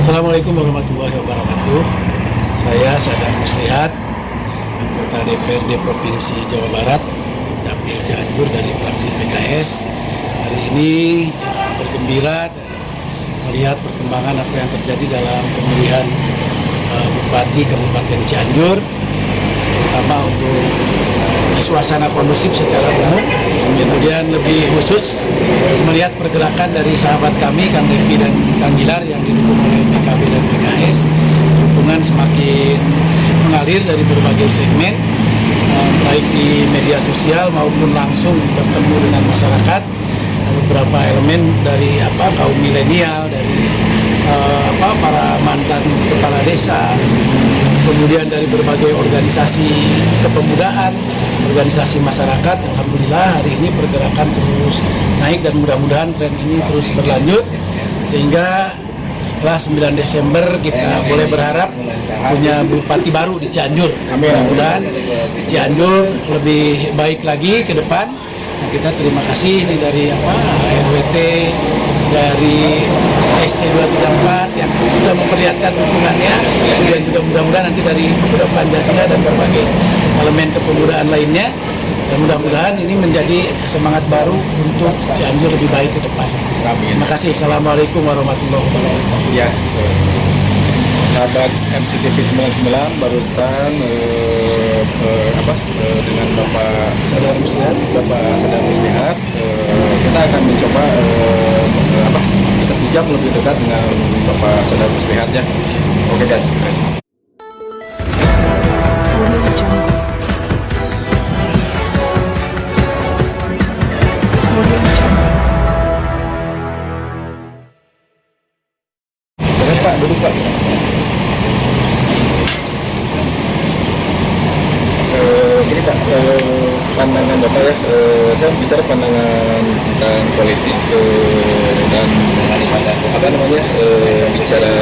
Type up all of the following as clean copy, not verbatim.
Assalamualaikum warahmatullahi wabarakatuh. Saya Sadar Muslihat, anggota DPRD Provinsi Jawa Barat, Dapil Cianjur dari fraksi PKS. Hari ini bergembira melihat perkembangan apa yang terjadi dalam pemilihan Bupati Kabupaten Cianjur, terutama untuk suasana kondusif secara umum, kemudian lebih khusus melihat pergerakan dari sahabat kami, Kang Depi dan Kang Gilar yang didukung oleh PKB dan PKS. Dukungan semakin mengalir dari berbagai segmen, baik di media sosial maupun langsung bertemu dengan masyarakat. Beberapa elemen dari kaum milenial, dari para mantan kepala desa, kemudian dari berbagai organisasi kepemudaan, organisasi masyarakat. Alhamdulillah hari ini pergerakan terus naik dan mudah-mudahan tren ini terus berlanjut sehingga setelah 9 Desember kita boleh berharap punya bupati baru di Cianjur. Mudah-mudahan Cianjur lebih baik lagi ke depan. Nah, kita terima kasih ini dari RWT, dari SC 234 yang sudah memperlihatkan dukungannya, kemudian juga mudah-mudahan nanti dari Pemuda Pancasila dan berbagai elemen kepemudaan lainnya, dan mudah-mudahan ini menjadi semangat baru untuk Cianjur lebih baik ke depan. Terima kasih. Assalamualaikum warahmatullahi wabarakatuh. Ya, sahabat MCTV 99 barusan dengan Bapak Sadar Muslihat, kita akan mencoba satu jam lebih dekat dengan Bapak Sadar Muslihat ya. Oke guys. Pak, duduk Pak. Gini Pak, pandangan Bapak ya, saya bicara pandangan tentang politik dan bicara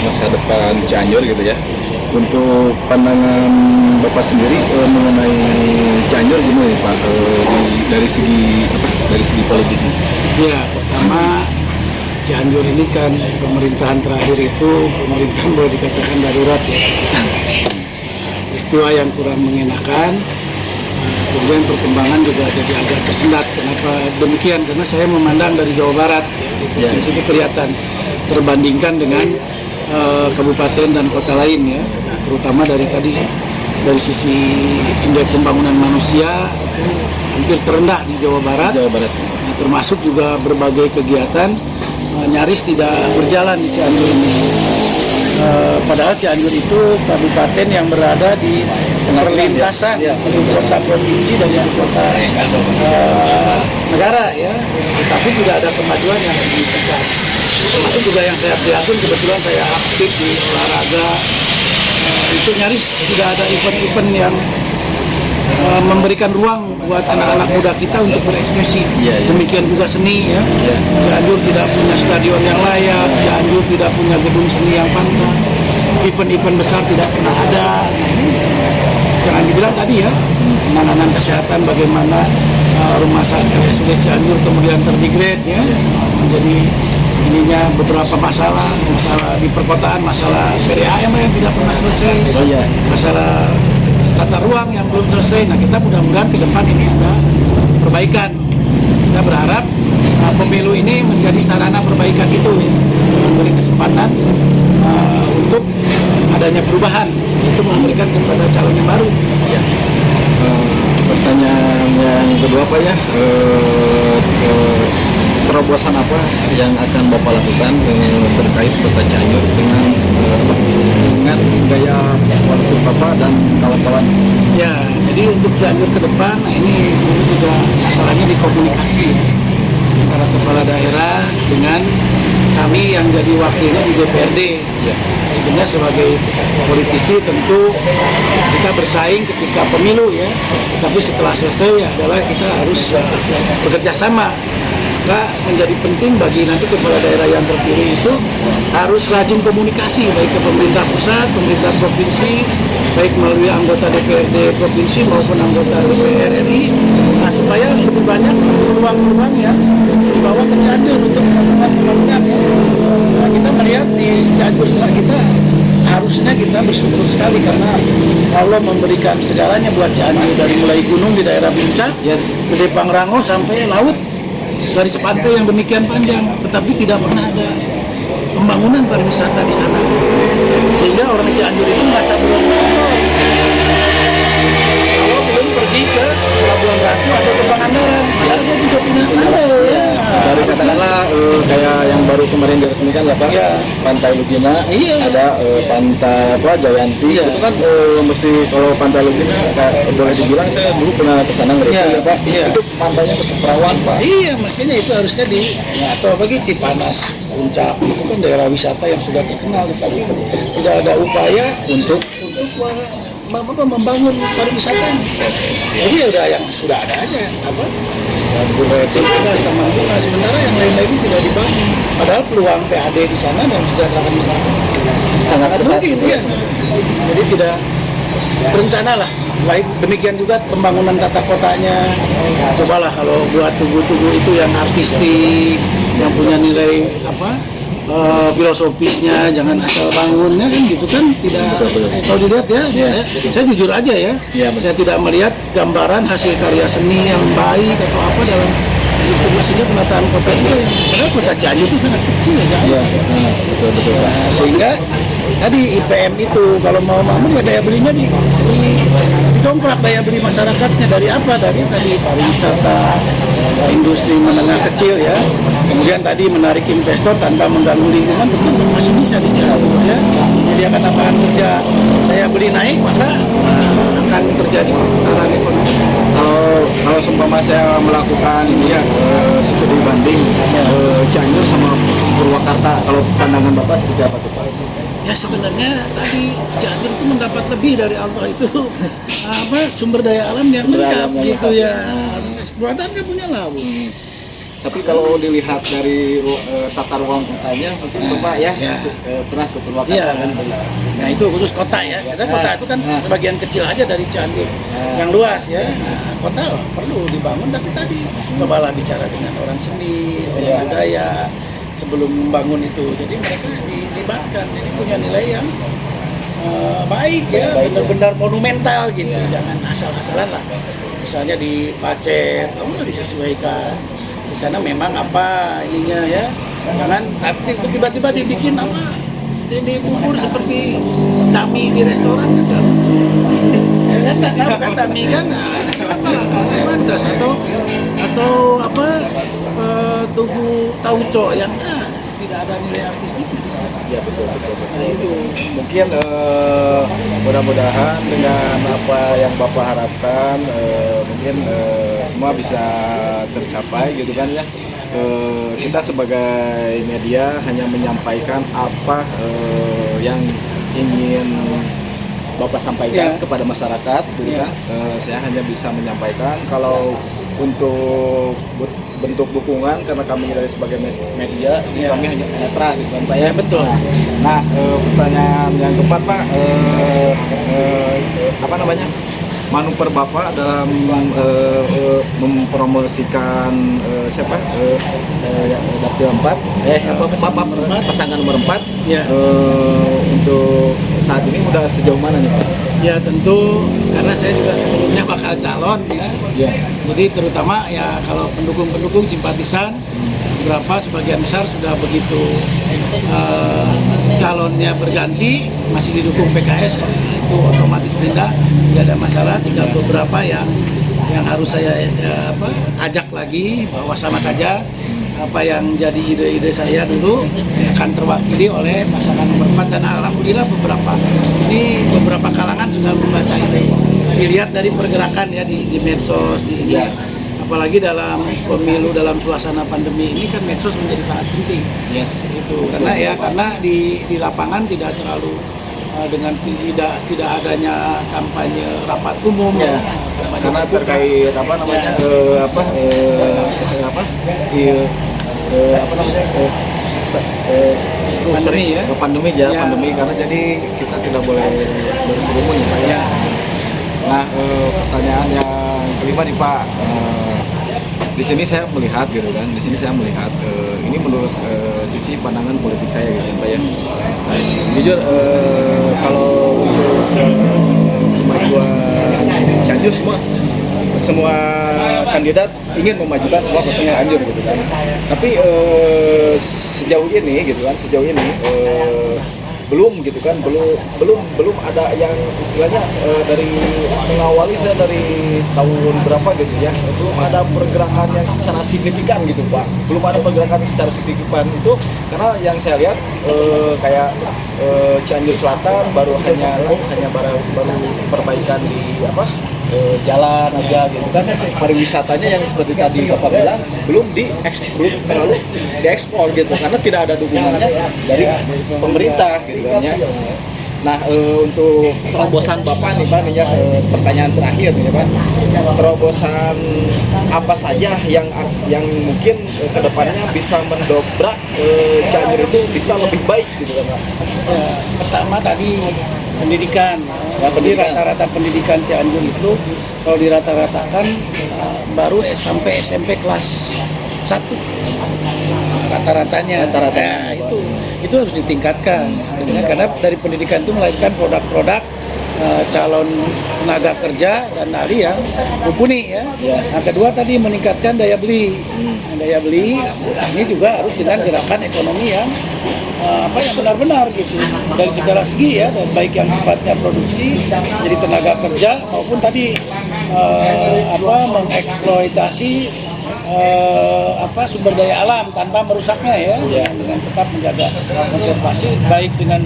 masa depan Cianjur gitu ya. Untuk pandangan Bapak sendiri mengenai Cianjur gimana ya Pak, dari segi politiknya? Ya, pertama Cianjur ini kan pemerintahan terakhir itu pemerintahan boleh dikatakan darurat ya. Peristiwa yang kurang mengenakan, kemudian perkembangan juga jadi agak tersendat. Kenapa demikian? Karena saya memandang dari Jawa Barat ya, di situ kelihatan terbandingkan dengan kabupaten dan kota lain ya. Nah, terutama dari dari sisi indeks pembangunan manusia itu hampir terendah di Jawa Barat. Nah, termasuk juga berbagai kegiatan nyaris tidak berjalan di Cianjur ini. Padahal Cianjur itu kabupaten yang berada di perlintasan ibu kota provinsi dan ibu kota negara ya, tapi tidak ada kemajuan yang signifikan. Termasuk juga yang saya prihatin, kebetulan saya aktif di olahraga, itu nyaris tidak ada event-event yang memberikan ruang buat anak-anak muda kita untuk berekspresi. Demikian juga seni ya. Cianjur tidak punya stadion yang layak, Cianjur tidak punya gedung seni yang pantas, event-event besar tidak pernah ada. Nah, ini jangan dibilang tadi ya, penanganan kesehatan bagaimana rumah sakit RSUD Cianjur kemudian terdegrade ya, menjadi ininya beberapa masalah di perkotaan, masalah PDAM yang tidak pernah selesai, masalah tata ruang yang belum selesai. Nah, kita mudah-mudahan ke depan ini ada perbaikan. Kita berharap pemilu ini menjadi sarana perbaikan itu ya, memberi kesempatan untuk adanya perubahan, itu memberikan kepada calon yang baru. Pertanyaan yang kedua Pak ya, terobosan apa yang akan Bapak lakukan terkait Kota Cianjur dengan gaya politik Bapak dan kawan-kawan? Ya, jadi untuk Cianjur ke depan, nah ini juga masalahnya di komunikasi antara kepala daerah dengan kami yang jadi wakilnya di DPRD. Sebenarnya sebagai politisi tentu kita bersaing ketika pemilu ya, tapi setelah selesai adalah kita harus bekerja sama. Maka menjadi penting bagi nanti kepala daerah yang terpilih itu harus rajin komunikasi baik ke pemerintah pusat, pemerintah provinsi, baik melalui anggota DPRD provinsi maupun anggota DPR RI, nah, supaya lebih banyak peluang-peluang yang dibawa ke Cianjur untuk melakukan pembangunan ya. Nah, kita melihat di Cianjur kita harusnya kita bersyukur sekali karena Allah memberikan segalanya buat Cianjur, dari mulai gunung di daerah puncak, Gede Pangrango sampai laut, dari sepantai yang demikian panjang, tetapi tidak pernah ada pembangunan pariwisata di sana, sehingga orang Cianjur itu merasa beruntung kalau belum pergi ke Pelabuhan Ratu atau ke Pangandaran, padahal dia juga punya pantai ya. Dari katakanlah kayak yang baru kemarin diresmikan ya Pak, Pantai Lugina, ada Pantai Jayanti, itu kan mesti kalau Pantai Lugina boleh dibilang saya dulu pernah kesana ngerti ya Pak, itu pantainya perawan Pak. Iya, makanya itu harusnya atau bagi Cipanas, Puncak, itu kan daerah wisata yang sudah terkenal, tetapi tidak ada upaya untuk membangun pariwisata. Jadi ya udah yang sudah ada aja budaya Cipanas, Taman Bunga, sementara yang lain-lain tidak dibangun. Padahal peluang PAD di sana dan sejahterakan masyarakat sangat mungkin ya. Jadi tidak berencana lah. Baik demikian juga pembangunan tata kotanya. Cobalah kalau buat tugu-tugu itu yang artistik, yang punya nilai filosofisnya, jangan asal bangunnya kan gitu kan, tidak. Kalau dilihat saya jujur aja saya tidak melihat gambaran hasil karya seni yang baik atau apa dalam itu, mestinya penataan kota juga padahal kota Cianjur itu sangat kecil Betul. Nah, sehingga tadi IPM itu kalau mau bangun daya belinya didongkrak daya beli masyarakatnya dari apa? Dari tadi pariwisata, industri menengah kecil ya. Kemudian tadi menarik investor tanpa mengganggu lingkungan tentu masih bisa dicapai ya. Jadi akan lapangan kerja, daya beli naik maka akan terjadi putaran ekonomi. Kalau seumpama saya melakukan studi banding Cianjur sama Purwakarta, kalau pandangan Bapak seperti apa tuh Pak? Ya sebenarnya tadi Cianjur itu mendapat lebih dari Allah itu sumber daya alam yang lengkap gitu ya. Purwakarta kan punya laut. Tapi kalau dilihat dari tata ruang kotanya, mungkin Bapak pernah ke Purwakarta kan? Nah itu khusus kota ya. Karena kota itu kan sebagian kecil aja dari Cianjur yang luas ya. Nah, kota perlu dibangun, tapi tadi cobalah bicara dengan orang seni, orang budaya sebelum membangun itu. Jadi mereka dilibatkan, jadi punya nilai yang baik ya, benar-benar monumental gitu. Jangan asal-asalan lah. Misalnya di Pacet, kamu disesuaikan. Di sana memang apa ininya ya, jangan tiba-tiba dibikin ini bubur seperti dami di restoran kan nggak lucu. Ya kan nggak tahu kan dami kan, pantas atau tugu tauco yang tidak ada nilai artistik di sana. Ya betul. Nah itu mungkin mudah-mudahan dengan apa yang Bapak harapkan mungkin semua bisa tercapai gitu kan ya. Kita sebagai media hanya menyampaikan apa yang ingin Bapak sampaikan kepada masyarakat gitu kan. Saya hanya bisa menyampaikan kalau untuk bentuk dukungan karena kami dari sebagai media kami hanya netral gitu kan Pak ya. Betul. Nah, pertanyaan yang keempat Pak, manuver Bapak dalam mempromosikan dapil 4 pasangan nomor 4 untuk saat ini udah sejauh mana nih Pak? Ya tentu karena saya juga sebelumnya bakal calon ya. Jadi terutama ya kalau pendukung simpatisan berapa sebagian besar sudah begitu calonnya berganti masih didukung PKS itu otomatis pindah, tidak ada masalah. Tinggal beberapa yang harus saya ajak lagi bahwa sama saja apa yang jadi ide-ide saya dulu akan terwakili oleh pasangan nomor 4 dan alhamdulillah beberapa kalangan sudah membaca ini. Dilihat dari pergerakan ya di medsos di apalagi dalam pemilu dalam suasana pandemi ini kan medsos menjadi sangat penting. Itu karena di lapangan tidak terlalu dengan tidak adanya kampanye rapat umum karena terkait pandemi karena jadi kita tidak boleh berkerumun ya Pak ya. Nah pertanyaan yang kelima nih Pak, di sini saya melihat ini menurut sisi pandangan politik saya gitu Pak ya. Nah, jujur kalau untuk kemajuan Cianjur semua kandidat ingin memajukan semua kota Cianjur gitu kan. Tapi sejauh ini belum gitu kan, belum ada yang istilahnya dari mengawali saya dari tahun berapa gitu ya, belum ada pergerakan yang secara signifikan gitu Pak, belum ada pergerakan secara signifikan itu, karena yang saya lihat kayak Cianjur Selatan baru perbaikan di jalan aja gitu kan, pariwisatanya yang seperti tadi Bapak bilang belum terlalu diekspor gitu, karena tidak ada dukungannya dari pemerintah gitu kan ya. Nah untuk terobosan Bapak nih Pak nih ya, pertanyaan terakhir nih Pak, terobosan apa saja yang mungkin kedepannya bisa mendobrak Cianjur itu bisa lebih baik gitu kan Pak? Ya, pertama tadi pendidikan. Jadi rata-rata pendidikan Cianjur itu kalau dirata-ratakan baru sampai SMP kelas 1 rata-ratanya. Nah, itu harus ditingkatkan karena dari pendidikan itu melahirkan produk-produk calon tenaga kerja dan ahli yang mumpuni ya. Nah, kedua tadi meningkatkan daya beli. Daya beli ini juga harus dengan gerakan ekonomi yang yang benar-benar gitu dari segala segi ya, dan baik yang sifatnya produksi jadi tenaga kerja maupun tadi mengeksploitasi sumber daya alam tanpa merusaknya ya, dengan tetap menjaga konservasi baik dengan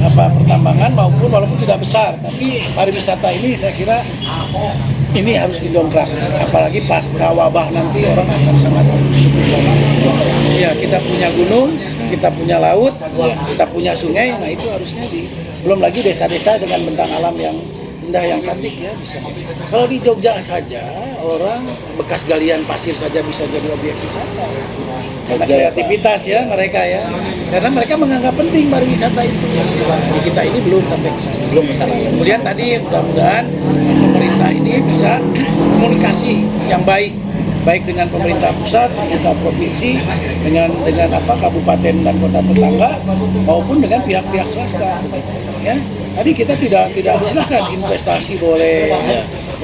pertambangan maupun walaupun tidak besar, tapi pariwisata ini saya kira ini harus didongkrak, apalagi pasca wabah nanti orang akan sangat ya, kita punya gunung, kita punya laut, kita punya sungai, nah itu harusnya belum lagi desa-desa dengan bentang alam yang indah yang cantik ya bisa. Kalau di Jogja saja orang bekas galian pasir saja bisa jadi objek wisata. Karena kreativitas ya mereka ya. Karena mereka menganggap penting pariwisata itu. Nah, di kita ini belum sampai ke sana. Belum ke sana. Kemudian tadi mudah-mudahan pemerintah ini bisa komunikasi yang baik dengan pemerintah pusat, pemerintah provinsi, dengan kabupaten dan kota tetangga maupun dengan pihak-pihak swasta. Ya, tadi kita tidak silakan investasi boleh,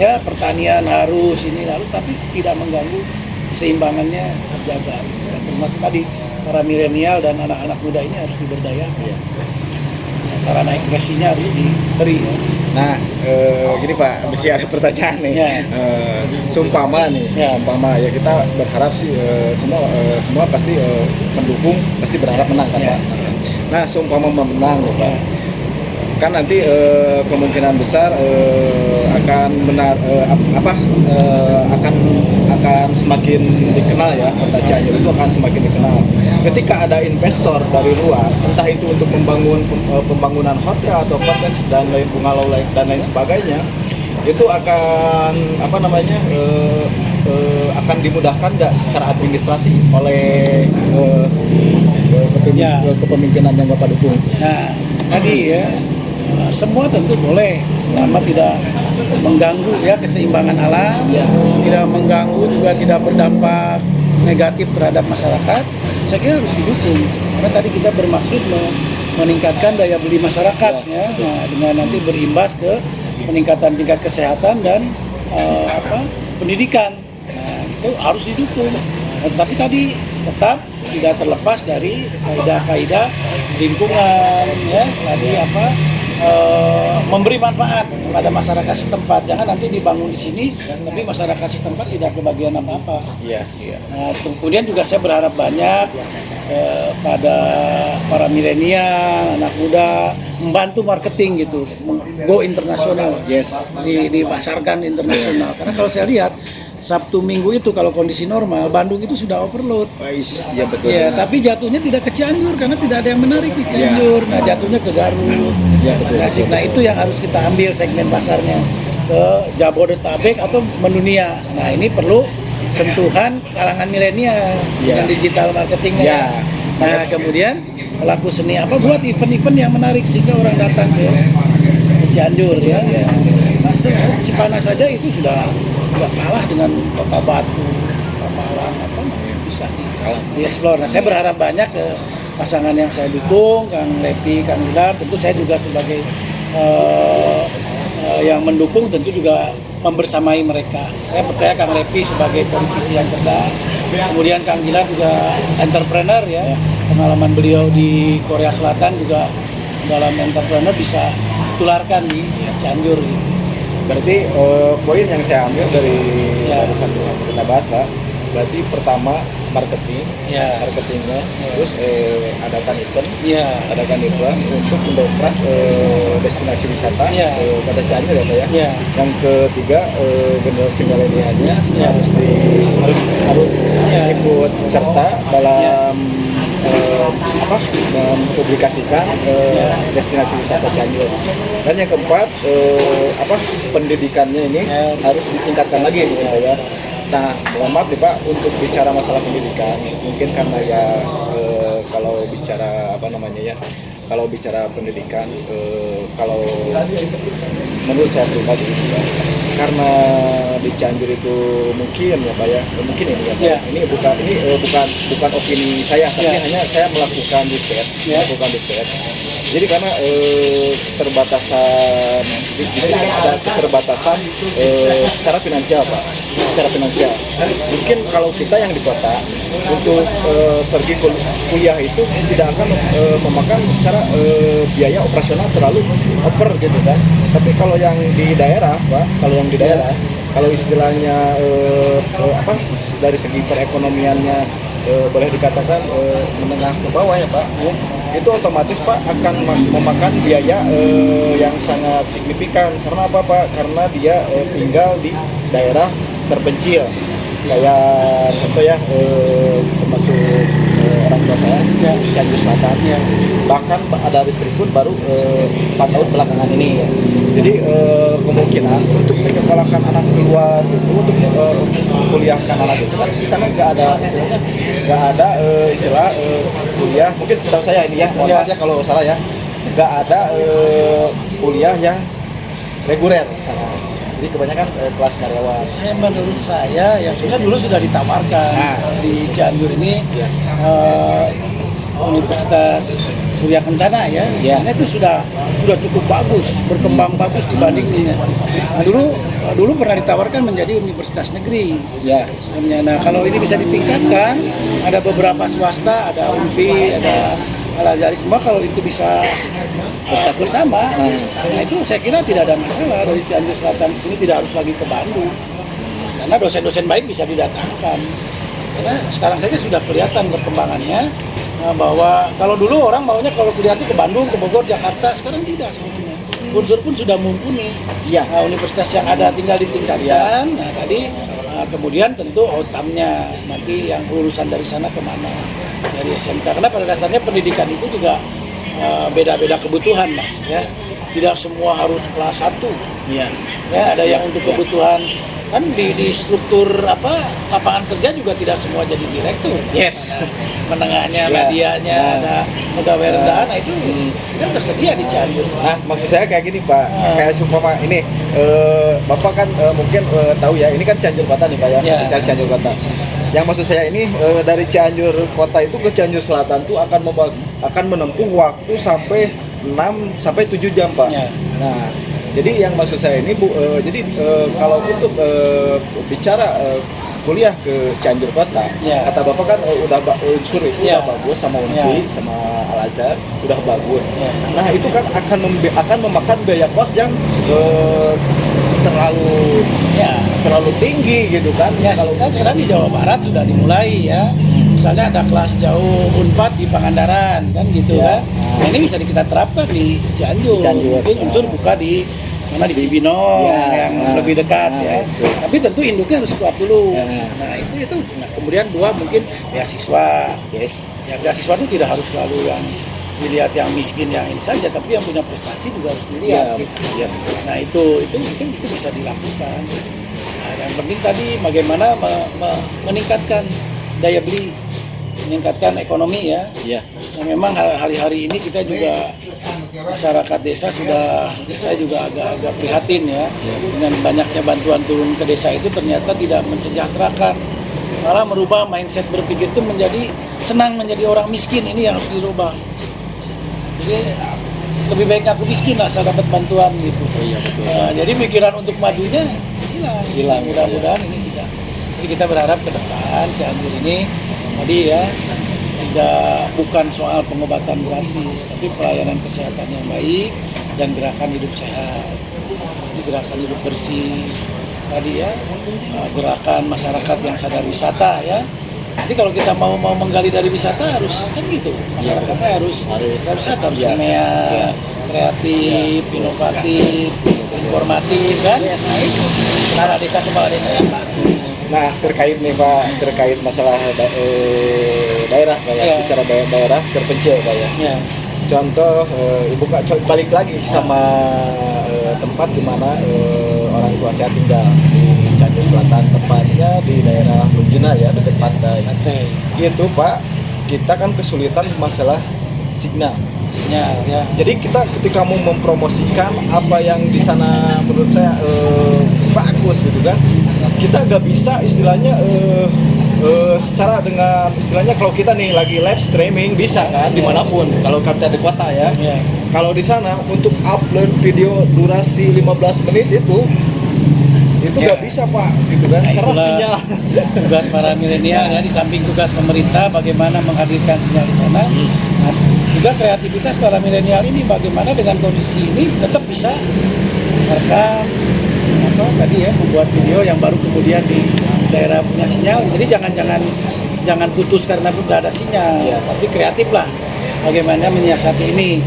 ya pertanian harus tapi tidak mengganggu keseimbangannya terjaga. Dan termasuk tadi para milenial dan anak-anak muda ini harus diberdayakan. Sarana ekspresinya harus diberi. Ya. Nah, gini Pak, mesti ada pertanyaan nih. Ya. Seumpama ya kita berharap sih semua pasti pendukung pasti berharap menang kan Pak. Nah, seumpama menang Pak, kan nanti kemungkinan besar akan semakin dikenal ya, kota Cianjur itu akan semakin dikenal. Ketika ada investor dari luar, entah itu untuk pembangunan hotel atau cottage dan lain bungalow dan lain sebagainya, itu akan akan dimudahkan nggak secara administrasi oleh kepemimpinan yang Bapak dukung. Nah, tadi ya semua tentu boleh selama tidak mengganggu ya keseimbangan alam, tidak mengganggu juga tidak berdampak negatif terhadap masyarakat. Saya kira harus didukung karena tadi kita bermaksud meningkatkan daya beli masyarakat ya. Nah, dengan nanti berimbas ke peningkatan tingkat kesehatan dan pendidikan. Nah, itu harus didukung. Nah, tetapi tadi tetap tidak terlepas dari kaidah-kaidah lingkungan ya, tadi memberi manfaat kepada masyarakat setempat. Jangan nanti dibangun di sini tapi masyarakat setempat tidak kebagian apa-apa. Nah, kemudian juga saya berharap banyak pada para milenial, anak muda membantu marketing gitu, go internasional, dipasarkan internasional. Karena kalau saya lihat Sabtu Minggu itu kalau kondisi normal Bandung itu sudah overload. Iya betul. Ya, tapi jatuhnya tidak ke Cianjur karena tidak ada yang menarik di Cianjur. Nah, jatuhnya ke Garut, Tasik. Nah, itu yang harus kita ambil segmen pasarnya ke Jabodetabek atau mendunia. Nah, ini perlu sentuhan kalangan milenial dengan digital marketingnya. Nah, kemudian pelaku seni buat event-event yang menarik sehingga orang datang ke Cianjur ya. Masuk Cipanas saja itu sudah kalah dengan Kota Batu, Malang bisa dieksplor. Nah, saya berharap banyak ke pasangan yang saya dukung, Kang Lepi, Kang Gilar. Tentu saya juga sebagai yang mendukung tentu juga membersamai mereka. Saya percaya Kang Lepi sebagai politisi yang cerdas, kemudian Kang Gilar juga entrepreneur ya. Pengalaman beliau di Korea Selatan juga dalam entrepreneur bisa ditularkan di Cianjur gitu. Berarti poin yang saya ambil dari satu yang kita bahas, Pak, berarti pertama marketingnya, terus adakan event untuk mendongkrak destinasi wisata pada Cianjur ya, Pak ya. Yang ketiga generasi milenialnya harus ikut serta dalam mempublikasikan destinasi wisata Cianjur. Dan yang keempat pendidikannya ini harus ditingkatkan lagi gitu ya. Nah, mohon maaf nih Pak, untuk bicara masalah pendidikan, mungkin karena ya kalau bicara kalau bicara pendidikan, kalau menurut saya pribadi ya, karena di Cianjur itu mungkin ya Pak ya, mungkin ini ya, ini bukan opini saya, tapi hanya saya melakukan riset. Jadi karena keterbatasan di sini kan ada keterbatasan secara finansial Pak, Mungkin kalau kita yang di kota untuk pergi kuliah itu tidak akan memakan secara biaya operasional terlalu over gitu kan. Tapi kalau yang di daerah Pak, kalau istilahnya dari segi perekonomiannya boleh dikatakan menengah ke bawah ya Pak, itu otomatis Pak akan memakan biaya yang sangat signifikan. Karena apa Pak? Karena dia tinggal di daerah terpencil, kayak contoh ya termasuk orang tua saya Cianjur Selatan, bahkan ada listrik pun baru 4 tahun belakangan ini. Jadi kemungkinan untuk menyekolahkan anak keluar itu, untuk kuliahkan anak itu kan di sana nggak ada istilah kuliah. Mungkin setahu saya ini ya, mohon maaf ya kalau salah ya, nggak ada kuliah yang reguler di sana. Jadi kebanyakan kelas karyawan. Menurut saya ya sebenarnya dulu sudah ditawarkan di Cianjur ini Universitas Surya Kencana ya. Sebenarnya itu sudah cukup bagus, berkembang bagus dibandingnya. Nah, dulu pernah ditawarkan menjadi universitas negeri. Nah, kalau ini bisa ditingkatkan, ada beberapa swasta, ada UNPI, ada Al-Azhar, semua kalau itu bisa bersama, nah itu saya kira tidak ada masalah. Dari Cianjur Selatan ke sini tidak harus lagi ke Bandung, karena dosen-dosen baik bisa didatangkan. Karena sekarang saja sudah kelihatan perkembangannya, bahwa kalau dulu orang maunya kalau kuliah itu ke Bandung, ke Bogor, Jakarta, sekarang tidak sebetulnya. Unsur pun sudah mumpuni. Nah, universitas yang ada tinggal ditingkatkan. Nah tadi kemudian tentu outcome-nya nanti yang lulusan dari sana kemana, dari SMK. Karena pada dasarnya pendidikan itu juga beda-beda kebutuhan lah ya. Tidak semua harus kelas 1. Ya, ada yang untuk kebutuhan kan di struktur lapangan kerja juga tidak semua jadi direktur. Menengahnya, medianya, ada pegawai rendahan, nah itu kan tersedia di Cianjur. Nah, maksud saya kayak gini Pak, kayak sumpama ini Bapak kan mungkin tahu ya, ini kan Cianjur Kota nih Pak ya, bicara Cianjur Kota. Yang maksud saya ini dari Cianjur Kota itu ke Cianjur Selatan tuh akan menempuh waktu sampai 6-7 jam Pak. Nah, jadi yang maksud saya ini kalau untuk bicara kuliah ke Cianjur Kota, kata Bapak kan udah unsur itu udah bagus, sama UNPI, sama Al-Azhar udah bagus. Nah, itu kan akan memakan biaya kos yang terlalu tinggi gitu kan. Kalau kan sekarang di Jawa Barat sudah dimulai ya. Misalnya ada kelas jauh Unpad di Pangandaran kan gitu kan. Nah, ini bisa kita terapkan di Cianjur. Mungkin unsur buka di Cibinong yang lebih dekat ya. Tapi tentu induknya harus kuat dulu. Nah, itu. Nah, kemudian 2 mungkin beasiswa. Ya, beasiswa itu tidak harus selalu yang dilihat yang miskin yang ini saja, tapi yang punya prestasi juga harus dilihat. Nah, itu bisa dilakukan. Nah, yang penting tadi bagaimana meningkatkan daya beli, meningkatkan ekonomi ya. Nah, memang hari-hari ini kita juga masyarakat desa saya juga agak prihatin ya, dengan banyaknya bantuan turun ke desa itu ternyata tidak mensejahterakan malah merubah mindset berpikir itu menjadi senang menjadi orang miskin. Ini yang harus dirubah. Jadi lebih baik aku miskin lah, saya dapat bantuan gitu. Iya betul. Jadi pikiran untuk majunya hilang. Mudah-mudahan ini tidak. Jadi kita berharap ke depan Cianjur ini tadi ya bukan soal pengobatan gratis, tapi pelayanan kesehatan yang baik dan gerakan hidup sehat. Jadi gerakan hidup bersih tadi ya, gerakan masyarakat yang sadar wisata ya. Nanti kalau kita mau menggali dari wisata harus kan gitu, masyarakatnya harus semea, kreatif, inovatif, informatif kan. Nah itu kepala desa yang baru. Nah terkait nih Pak, terkait masalah daerah Pak ya, bicara daerah terpencil Pak ya. Contoh Ibu Kak balik lagi sama tempat di mana orang tua saya tinggal di Cianjur Selatan, tepatnya di daerah Lunjina ya, dekat pantai. Itu Pak, kita kan kesulitan masalah sinyal ya. Jadi kita ketika mau mempromosikan apa yang di sana menurut saya bagus gitu kan, kita nggak bisa istilahnya secara dengan istilahnya kalau kita nih lagi live streaming bisa kan dimanapun kalau kita di kota ya. Kalau di sana untuk upload video durasi 15 menit itu nggak bisa Pak gitu kan, karena sinyal. Tugas para milenial ya, di samping tugas pemerintah bagaimana menghadirkan sinyal di sana, nah, juga kreativitas para milenial ini bagaimana dengan kondisi ini tetap bisa merekam tadi ya, membuat video yang baru kemudian di daerah punya sinyal. Jadi jangan putus karena sudah ada sinyal, tapi kreatif lah bagaimana menyiasati ini.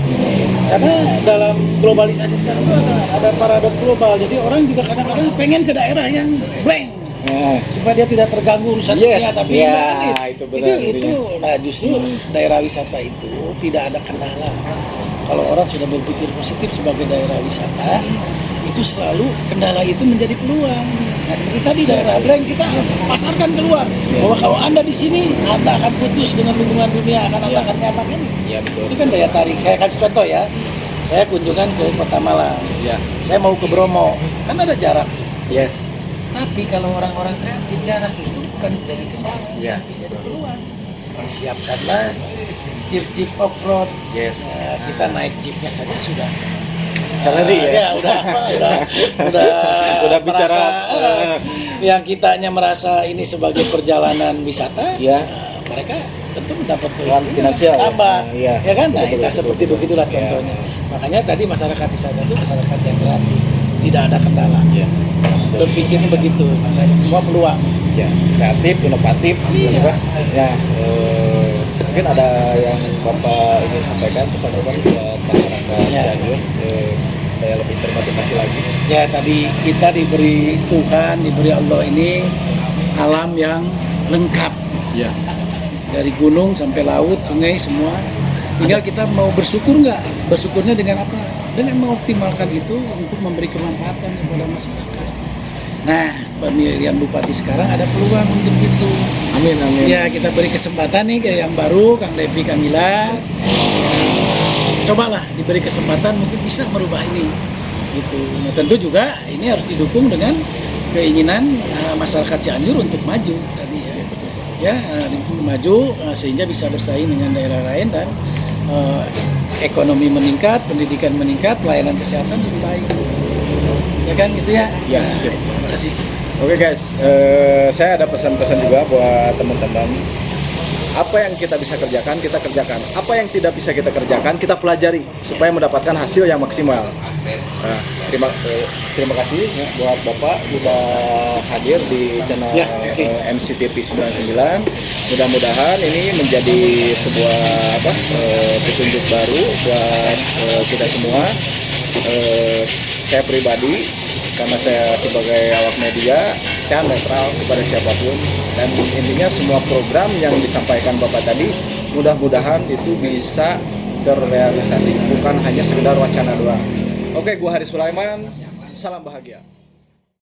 Karena dalam globalisasi sekarang itu ada paradok global. Jadi orang juga kadang-kadang pengen ke daerah yang blank supaya dia tidak terganggu urusan dunia. Tapi nah justru daerah wisata itu tidak ada kendala. Kalau orang sudah berpikir positif sebagai daerah wisata, itu selalu kendala itu menjadi peluang. Nah seperti tadi daerah blank kita pasarkan keluar bahwa kalau Anda di sini Anda akan putus dengan hubungan dunia, Anda akan nyaman kan? Itu kan daya tarik. Saya kasih contoh ya. Saya kunjungan ke Kota Malang. Saya mau ke Bromo, kan ada jarak. Tapi kalau orang-orang kreatif jarak itu bukan jadi kendala, tapi jadi peluang. Persiapkanlah jeep off-road. Kita naik jeepnya saja sudah. Udah bicara yang kitanya merasa ini sebagai perjalanan wisata, mereka tentu mendapat finansial tambah, ya kan? Nah, kita seperti begitulah contohnya. Makanya tadi masyarakat wisata itu masyarakat yang kreatif, tidak ada kendala. Berpikirnya begitu, makanya semua peluang. Kreatif, inovatif, mungkin ada yang Bapak ingin sampaikan pesan-pesan buat masyarakat Cianjur supaya lebih termotivasi lagi. Ya tadi kita diberi Tuhan, diberi Allah ini alam yang lengkap. Dari gunung sampai laut, sungai semua. Tinggal kita mau bersyukur nggak? Bersyukurnya dengan apa? Dengan mengoptimalkan itu untuk memberi kemanfaatan kepada masyarakat. Nah, pemilihan bupati sekarang ada peluang untuk itu. Amin. Ya, kita beri kesempatan nih ke yang baru, Kang Depi Kamila. Cobalah diberi kesempatan mungkin bisa merubah ini. Gitu. Nah, tentu juga ini harus didukung dengan keinginan masyarakat Cianjur untuk maju tadi ya. Maju sehingga bisa bersaing dengan daerah lain dan ekonomi meningkat, pendidikan meningkat, pelayanan kesehatan lebih baik. Ya kan gitu ya. Terima kasih. Oke guys, saya ada pesan-pesan juga buat teman-teman. Apa yang kita bisa kerjakan, kita kerjakan. Apa yang tidak bisa kita kerjakan, kita pelajari supaya mendapatkan hasil yang maksimal. Nah, terima kasih buat Bapak sudah hadir di channel MCTV 99. Mudah-mudahan ini menjadi sebuah petunjuk baru buat kita semua. Saya pribadi, karena saya sebagai awak media, saya netral kepada siapapun, dan intinya semua program yang disampaikan Bapak tadi mudah-mudahan itu bisa terrealisasi, bukan hanya sekedar wacana doang. Oke, gua Haris Sulaiman, salam bahagia.